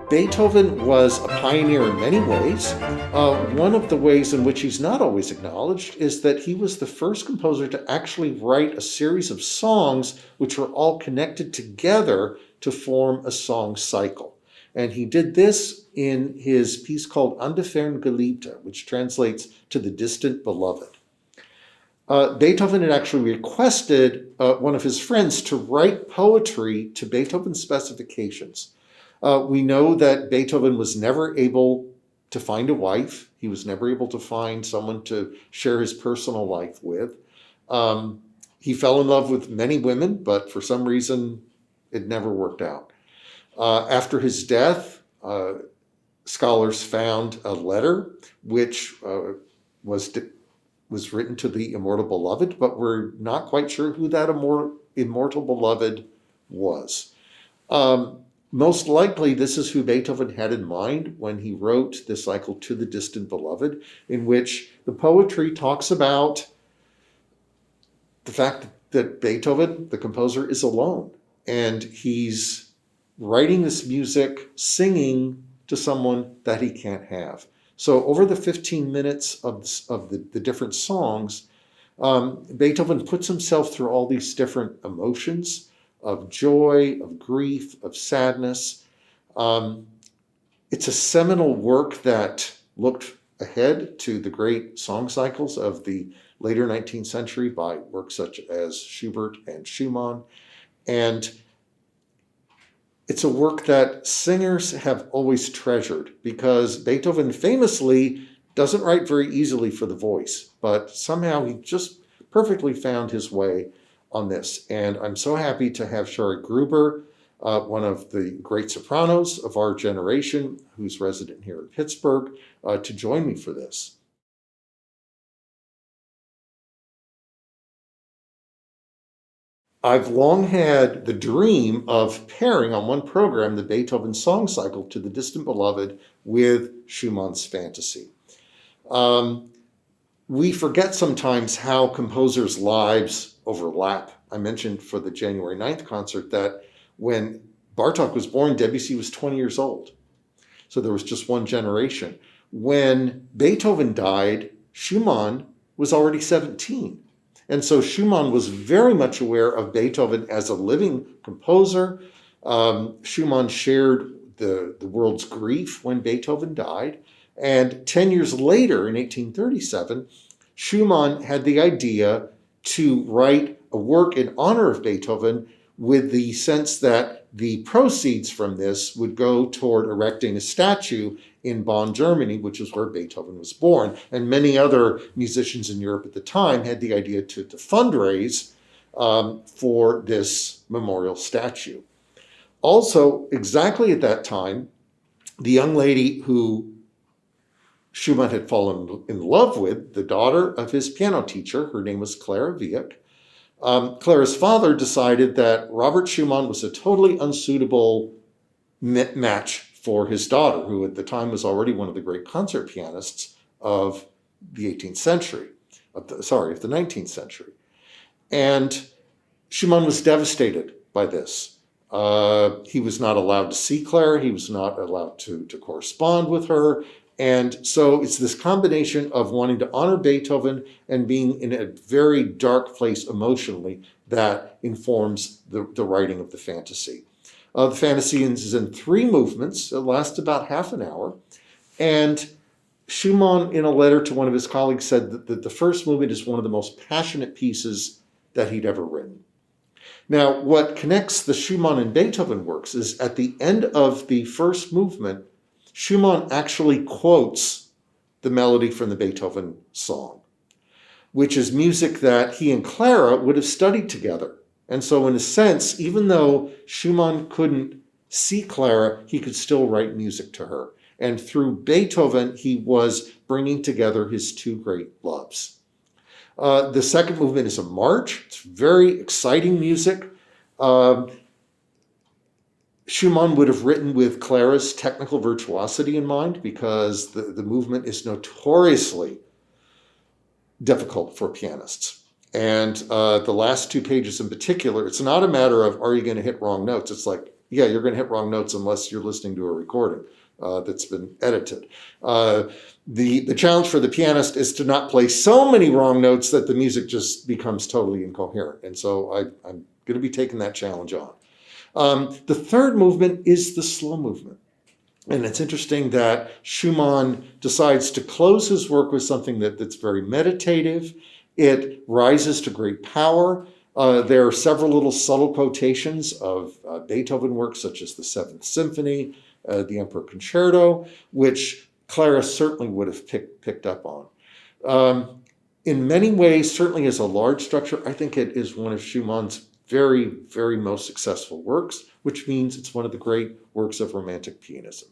Beethoven was a pioneer in many ways. One of the ways in which he's not always acknowledged is that he was the first composer to actually write a series of songs which were all connected together to form a song cycle. And he did this in his piece called Unfern Geliebte, which translates to the distant beloved. Beethoven had actually requested one of his friends to write poetry to Beethoven's specifications. We know that Beethoven was never able to find a wife. He was never able to find someone to share his personal life with. He fell in love with many women, but for some reason, it never worked out. After his death, scholars found a letter which was written to the immortal beloved, but we're not quite sure who that immortal beloved was. Most likely, this is who Beethoven had in mind when he wrote the cycle To the Distant Beloved, in which the poetry talks about the fact that Beethoven, the composer, is alone, and he's writing this music, singing to someone that he can't have. So over the 15 minutes of the different songs, Beethoven puts himself through all these different emotions of joy, of grief, of sadness. It's a seminal work that looked ahead to the great song cycles of the later 19th century by works such as Schubert and Schumann. And it's a work that singers have always treasured because Beethoven famously doesn't write very easily for the voice, but somehow he just perfectly found his way on this. And I'm so happy to have Shari Gruber, one of the great sopranos of our generation, who's resident here in Pittsburgh, to join me for this. I've long had the dream of pairing on one program the Beethoven song cycle To the Distant Beloved with Schumann's Fantasy. We forget sometimes how composers' lives overlap. I mentioned for the January 9th concert that when Bartók was born, Debussy was 20 years old. So there was just one generation. When Beethoven died, Schumann was already 17. And so Schumann was very much aware of Beethoven as a living composer. Schumann shared the world's grief when Beethoven died. And 10 years later, in 1837, Schumann had the idea to write a work in honor of Beethoven with the sense that the proceeds from this would go toward erecting a statue in Bonn, Germany, which is where Beethoven was born. And many other musicians in Europe at the time had the idea to fundraise for this memorial statue. Also, exactly at that time, the young lady who Schumann had fallen in love with, the daughter of his piano teacher, her name was Clara Wieck. Clara's father decided that Robert Schumann was a totally unsuitable match for his daughter, who at the time was already one of the great concert pianists of the 18th century, of the 19th century. And Schumann was devastated by this. He was not allowed to see Clara. He was not allowed to correspond with her. And so it's this combination of wanting to honor Beethoven and being in a very dark place emotionally that informs the writing of the Fantasy. The Fantasy is in 3 movements. It lasts about half an hour. And Schumann, in a letter to one of his colleagues, said that the first movement is one of the most passionate pieces that he'd ever written. Now, what connects the Schumann and Beethoven works is at the end of the first movement, Schumann actually quotes the melody from the Beethoven song, which is music that he and Clara would have studied together. And so in a sense, even though Schumann couldn't see Clara, he could still write music to her. And through Beethoven, he was bringing together his 2 great loves. The second movement is a march. It's very exciting music. Schumann would have written with Clara's technical virtuosity in mind because the movement is notoriously difficult for pianists. And the last 2 pages in particular, it's not a matter of, are you going to hit wrong notes? It's like, yeah, you're going to hit wrong notes unless you're listening to a recording that's been edited. The challenge for the pianist is to not play so many wrong notes that the music just becomes totally incoherent. And so I'm going to be taking that challenge on. The third movement is the slow movement. And it's interesting that Schumann decides to close his work with something that's very meditative. It rises to great power. There are several little subtle quotations of Beethoven works such as the Seventh Symphony, the Emperor Concerto, which Clara certainly would have picked up on. In many ways, certainly as a large structure, I think it is one of Schumann's very, very most successful works, which means it's one of the great works of Romantic pianism.